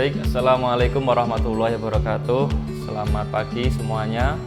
Baik, Assalamualaikum warahmatullahi wabarakatuh. Selamat pagi semuanya.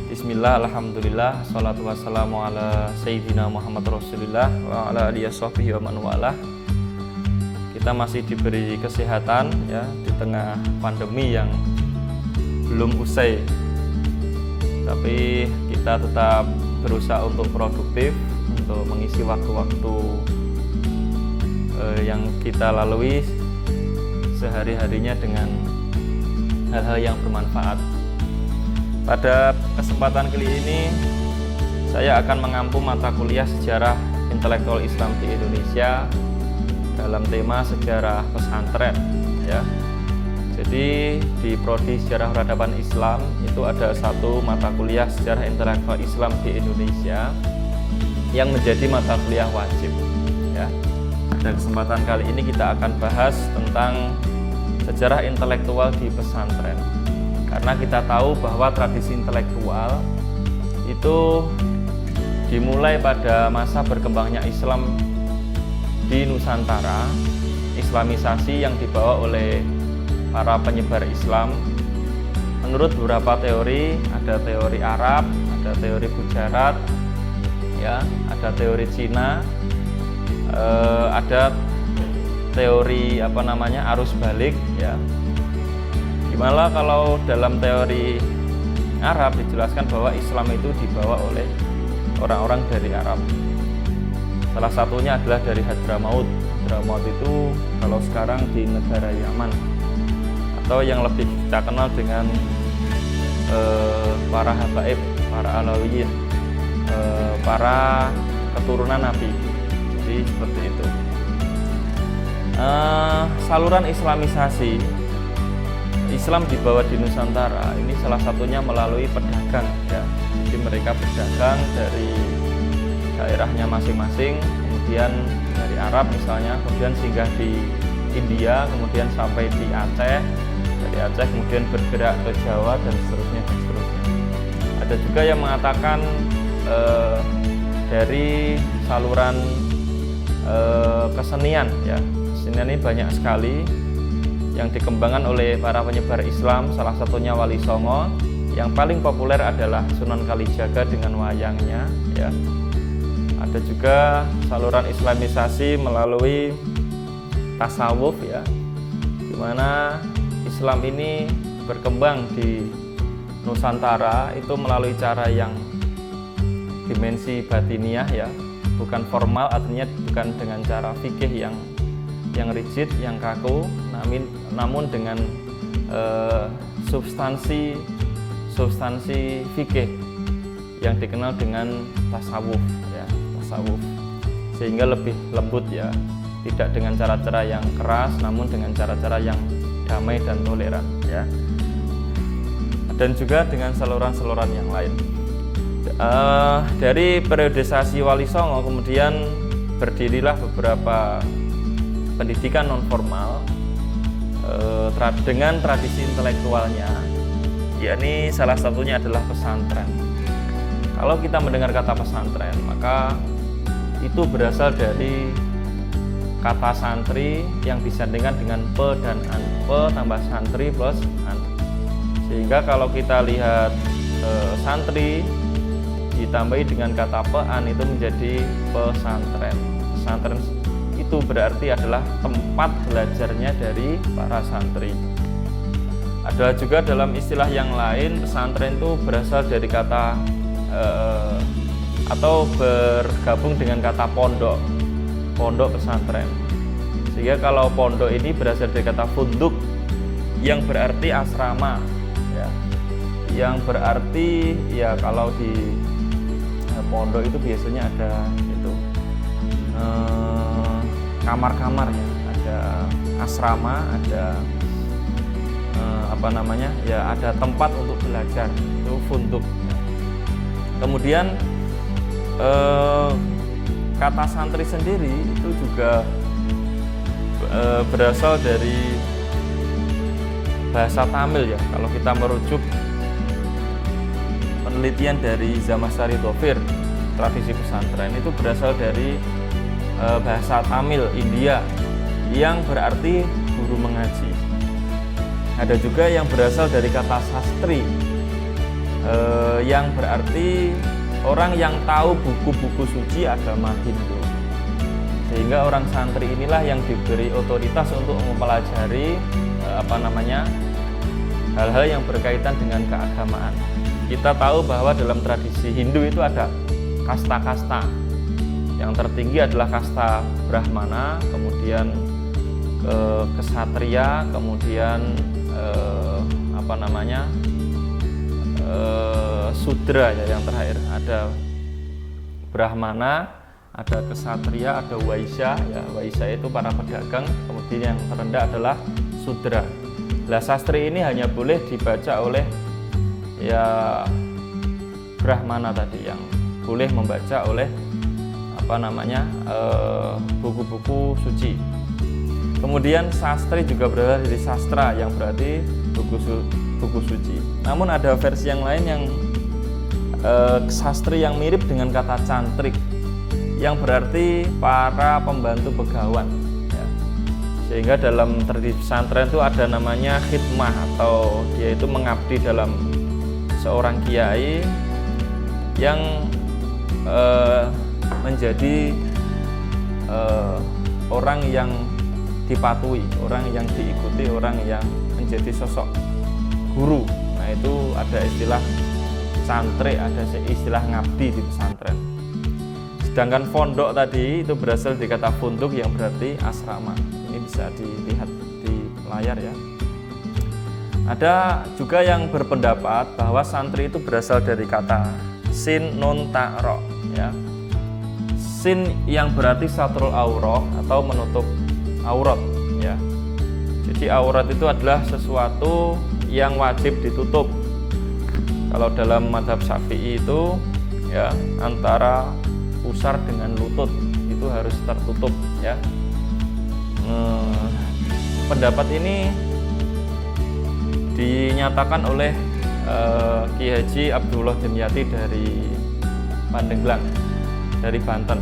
Bismillah, alhamdulillah, salatu wassalamu ala Sayyidina Muhammad Rasulullah wa ala alihi washabihi wa man walah. Kita masih diberi kesehatan ya di tengah pandemi yang belum usai. Tapi kita tetap berusaha untuk produktif, untuk mengisi waktu-waktu yang kita lalui sehari-harinya dengan hal-hal yang bermanfaat. Pada kesempatan kali ini saya akan mengampu mata kuliah sejarah intelektual Islam di Indonesia dalam tema sejarah pesantren ya. Jadi di prodi sejarah peradaban Islam itu ada satu mata kuliah sejarah intelektual Islam di Indonesia yang menjadi mata kuliah wajib ya. Dan kesempatan kali ini kita akan bahas tentang sejarah intelektual di pesantren. Karena kita tahu bahwa tradisi intelektual itu dimulai pada masa berkembangnya Islam di Nusantara, Islamisasi yang dibawa oleh para penyebar Islam. Menurut beberapa teori, ada teori Arab, ada teori Gujarat, ya, ada teori Cina, ada teori arus balik ya. Gimana kalau dalam teori Arab dijelaskan bahwa Islam itu dibawa oleh orang-orang dari Arab. Salah satunya adalah dari Hadramaut. Hadramaut itu kalau sekarang di negara Yaman, atau yang lebih kita kenal dengan para habaib, para Alawiyin, para keturunan Nabi. Jadi seperti itu. Saluran Islamisasi Islam dibawa di Nusantara ini salah satunya melalui pedagang ya. Jadi mereka berdagang dari daerahnya masing-masing, kemudian dari Arab misalnya, kemudian singgah di India, kemudian sampai di Aceh, dari Aceh kemudian bergerak ke Jawa dan seterusnya dan seterusnya. Ada juga yang mengatakan dari saluran kesenian ya. Kesenian ini banyak sekali yang dikembangkan oleh para penyebar Islam, salah satunya Wali Songo. Yang paling populer adalah Sunan Kalijaga dengan wayangnya ya. Ada juga saluran Islamisasi melalui tasawuf ya, di mana Islam ini berkembang di Nusantara itu melalui cara yang dimensi batiniah ya, bukan formal, artinya bukan dengan cara fikih yang rigid, yang kaku, namun dengan substansi fikih yang dikenal dengan tasawuf ya, tasawuf, sehingga lebih lembut ya, tidak dengan cara-cara yang keras, namun dengan cara-cara yang damai dan toleran ya. Dan juga dengan saluran-saluran yang lain. Dari periodisasi Wali Songo kemudian berdirilah beberapa pendidikan non formal dengan tradisi intelektualnya, yakni salah satunya adalah pesantren. Kalau kita mendengar kata pesantren, maka itu berasal dari kata santri yang disandingkan dengan pe dan an, pe tambah santri plus an. Sehingga kalau kita lihat santri ditambahi dengan kata pean itu menjadi pesantren. Pesantren itu berarti adalah tempat belajarnya dari para santri. Ada juga dalam istilah yang lain, pesantren itu berasal dari kata atau bergabung dengan kata pondok, pondok pesantren. Sehingga kalau pondok ini berasal dari kata funduk yang berarti asrama ya. Yang berarti ya, kalau di pondok itu biasanya ada itu kamar-kamar ya, ada asrama, ada ada tempat untuk belajar, itu funduk. Kemudian kata santri sendiri itu juga berasal dari bahasa Tamil ya. Kalau kita merujuk penelitian dari Zamasari Dhofir, tradisi pesantren itu berasal dari bahasa Tamil India yang berarti guru mengaji. Ada juga yang berasal dari kata sastri, yang berarti orang yang tahu buku-buku suci agama Hindu. Sehingga orang santri inilah yang diberi otoritas untuk mempelajari hal-hal yang berkaitan dengan keagamaan. Kita tahu bahwa dalam tradisi Hindu itu ada kasta-kasta. Yang tertinggi adalah kasta Brahmana, kemudian kesatria, kemudian Sudra ya, yang terakhir ada Brahmana, ada kesatria, ada Waisya ya. Waisya itu para pedagang, kemudian yang terendah adalah Sudra. Lah sastri ini hanya boleh dibaca oleh ya Brahmana tadi, yang boleh membaca oleh buku-buku suci. Kemudian sastri juga berasal dari sastra, yang berarti buku suci. Namun ada versi yang lain yang sastri yang mirip dengan kata cantrik, yang berarti para pembantu begawan ya. Sehingga dalam tradisi pesantren itu ada namanya khidmah, atau dia itu mengabdi dalam seorang kiai yang menjadi orang yang dipatuhi, orang yang diikuti, orang yang menjadi sosok guru. Nah itu ada istilah santri, ada istilah ngabdi di pesantren. Sedangkan pondok tadi itu berasal dari kata funduk, yang berarti asrama. Ini bisa dilihat di layar ya. Ada juga yang berpendapat bahwa santri itu berasal dari kata sin nun ta ro ya. Sin yang berarti satrul aurah atau menutup aurat ya. Jadi aurat itu adalah sesuatu yang wajib ditutup. Kalau dalam mazhab Syafi'i itu ya, antara pusar dengan lutut itu harus tertutup ya. Pendapat ini dinyatakan oleh Ki Haji Abdullah Dimyati dari Pandeglang, dari Banten.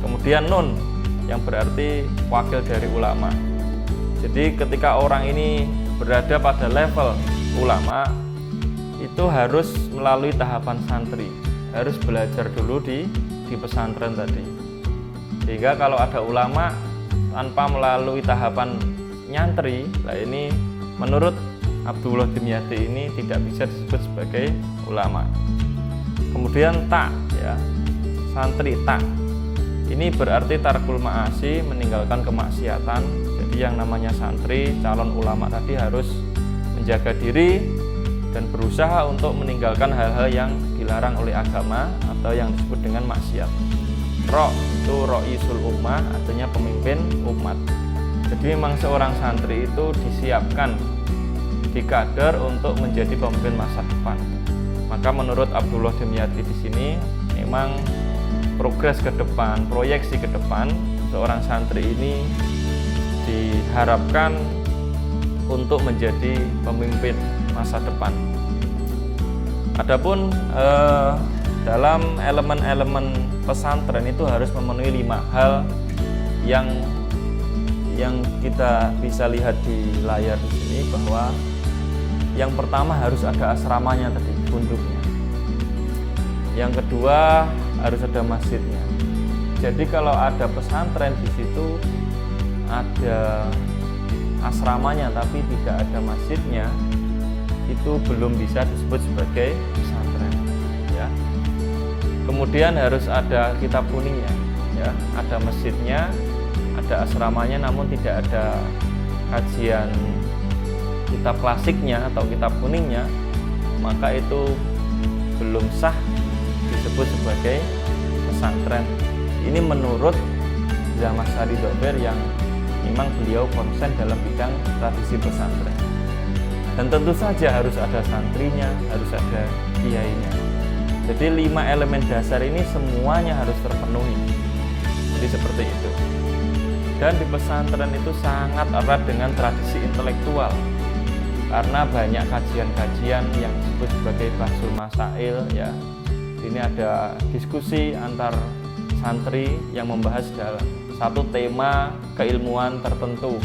Kemudian nun yang berarti wakil dari ulama. Jadi ketika orang ini berada pada level ulama, itu harus melalui tahapan santri, harus belajar dulu di pesantren tadi. Sehingga kalau ada ulama tanpa melalui tahapan nyantri, lah ini menurut Abdullah Dimyati ini tidak bisa disebut sebagai ulama. Kemudian tak ya, santri tak. Ini berarti tarkul ma'asi, meninggalkan kemaksiatan. Jadi yang namanya santri, calon ulama tadi harus menjaga diri dan berusaha untuk meninggalkan hal-hal yang dilarang oleh agama atau yang disebut dengan maksiat. Ro itu ro'isul ummah, artinya pemimpin umat. Jadi memang seorang santri itu disiapkan, dikader untuk menjadi pemimpin masa depan. Maka menurut Abdullah Dimyati di sini memang progres ke depan, proyeksi ke depan, seorang santri ini diharapkan untuk menjadi pemimpin masa depan. Adapun dalam elemen-elemen pesantren itu harus memenuhi 5 hal yang kita bisa lihat di layar di sini, bahwa yang pertama harus ada asramanya tadi, punduknya. Yang kedua harus ada masjidnya. Jadi kalau ada pesantren di situ ada asramanya tapi tidak ada masjidnya, itu belum bisa disebut sebagai pesantren ya. Kemudian harus ada kitab kuningnya ya, ada masjidnya, ada asramanya, namun tidak ada kajian kitab klasiknya atau kitab kuningnya, maka itu belum sah disebut sebagai pesantren. Ini menurut Zaman Sari Dober yang memang beliau konsen dalam bidang tradisi pesantren. Dan tentu saja harus ada santrinya, harus ada kiainya. Jadi 5 elemen dasar ini semuanya harus terpenuhi. Jadi seperti itu. Dan di pesantren itu sangat erat dengan tradisi intelektual, karena banyak kajian-kajian yang disebut sebagai bahsul masail ya. Ini ada diskusi antar santri yang membahas dalam satu tema keilmuan tertentu.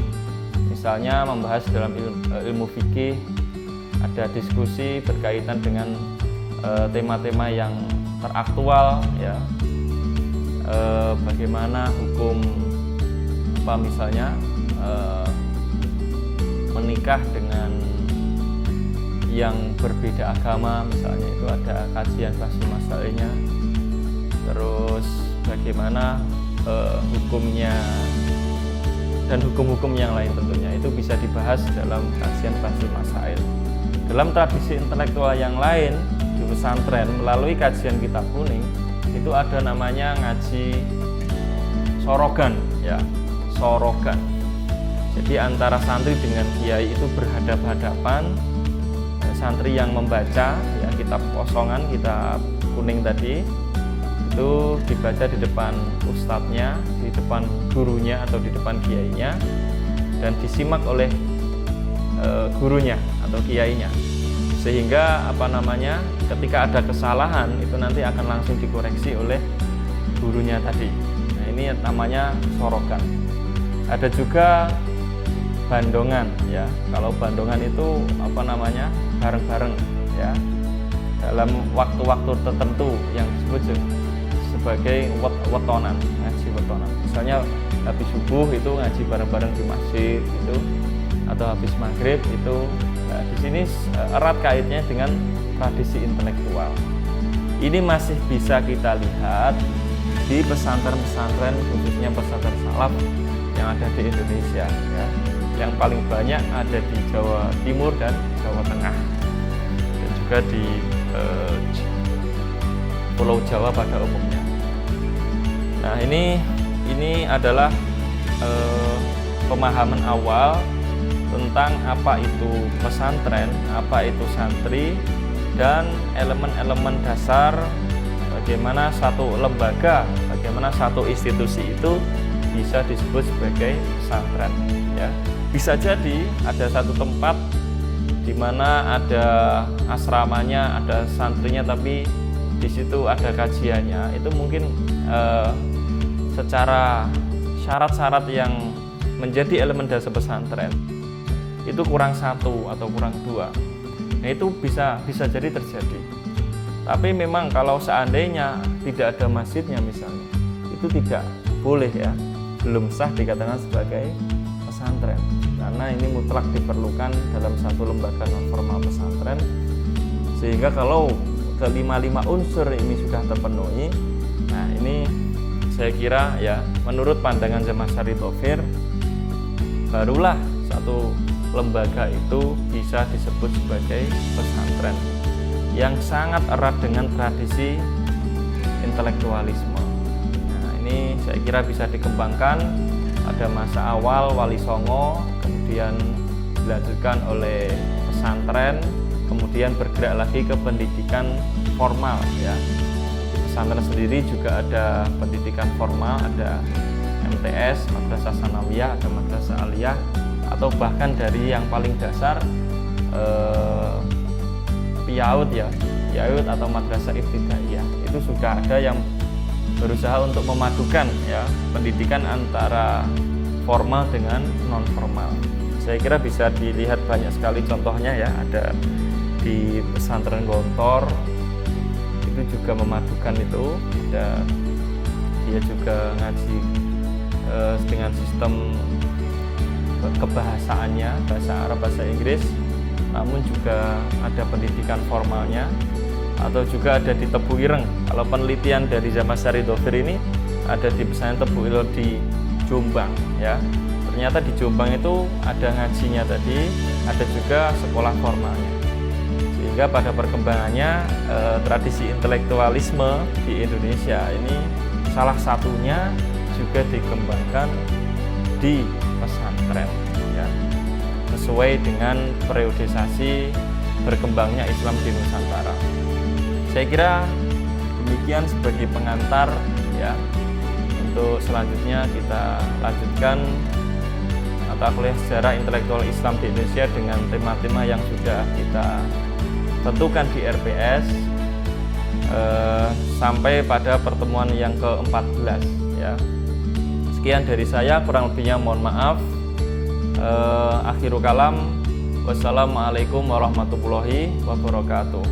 Misalnya membahas dalam ilmu fikih, ada diskusi berkaitan dengan tema-tema yang teraktual ya. Bagaimana hukum misalnya menikah dengan yang berbeda agama, misalnya itu ada kajian bahas masalahnya. Terus bagaimana hukumnya dan hukum-hukum yang lain tentunya itu bisa dibahas dalam kajian bahas masail. Dalam tradisi intelektual yang lain di pesantren melalui kajian kitab kuning itu ada namanya ngaji sorogan ya, sorogan. Jadi antara santri dengan kiai itu berhadap-hadapan. Santri yang membaca ya kitab kosongan, kitab kuning tadi itu dibaca di depan ustadznya, di depan gurunya atau di depan kiainya, dan disimak oleh gurunya atau kiainya, sehingga ketika ada kesalahan itu nanti akan langsung dikoreksi oleh gurunya tadi. Nah, ini namanya sorogan. Ada juga bandongan ya. Kalau bandongan itu bareng-bareng ya, dalam waktu-waktu tertentu yang disebut sebagai wetonan, ngaji wetonan. Misalnya habis subuh itu ngaji bareng-bareng di masjid itu, atau habis maghrib itu. Nah, di sini erat kaitnya dengan tradisi intelektual. Ini masih bisa kita lihat di pesantren-pesantren, khususnya pesantren salaf yang ada di Indonesia ya. Yang paling banyak ada di Jawa Timur dan Jawa Tengah, dan juga di Pulau Jawa pada umumnya. Nah, ini adalah pemahaman awal tentang apa itu pesantren, apa itu santri, dan elemen-elemen dasar bagaimana satu lembaga, bagaimana satu institusi itu bisa disebut sebagai pesantren ya. Bisa jadi ada satu tempat di mana ada asramanya, ada santrinya, tapi di situ ada kajiannya. Itu mungkin secara syarat-syarat yang menjadi elemen dasar pesantren itu kurang satu atau kurang dua. Nah, itu bisa jadi terjadi. Tapi memang kalau seandainya tidak ada masjidnya misalnya, itu tidak boleh ya, belum sah dikatakan sebagai pesantren, karena ini mutlak diperlukan dalam satu lembaga non formal pesantren. Sehingga kalau kelima unsur ini sudah terpenuhi, nah ini saya kira ya, menurut pandangan Syekh Syarif Thohir, barulah satu lembaga itu bisa disebut sebagai pesantren yang sangat erat dengan tradisi intelektualisme. Nah, ini saya kira bisa dikembangkan pada masa awal Wali Songo, kemudian dilanjutkan oleh pesantren, kemudian bergerak lagi ke pendidikan formal ya. Di pesantren sendiri juga ada pendidikan formal, ada MTS, Madrasah Sanawiyah, ada Madrasah Aliyah, atau bahkan dari yang paling dasar PIAUD ya, PIAUD atau Madrasah Ibtidaiyah. Itu sudah ada yang berusaha untuk memadukan ya pendidikan antara formal dengan non formal. Saya kira bisa dilihat banyak sekali contohnya ya, ada di pesantren Gontor itu juga memadukan itu, ada dia juga ngaji dengan sistem kebahasaannya, bahasa Arab, bahasa Inggris, namun juga ada pendidikan formalnya, atau juga ada di Tebu Ireng. Kalau penelitian dari Syekh Syarif Thohir ini ada di pesantren Tebu Ireng di Jombang ya. Ternyata di Jombang itu ada ngajinya tadi, ada juga sekolah formalnya. Sehingga pada perkembangannya tradisi intelektualisme di Indonesia ini salah satunya juga dikembangkan di pesantren ya, sesuai dengan periodisasi berkembangnya Islam di Nusantara. Saya kira demikian sebagai pengantar ya. Untuk selanjutnya kita lanjutkan mata kuliah sejarah intelektual Islam di Indonesia dengan tema-tema yang sudah kita tentukan di RPS sampai pada pertemuan yang ke-14 ya. Sekian dari saya, kurang lebihnya mohon maaf. Akhirul kalam, wassalamualaikum warahmatullahi wabarakatuh.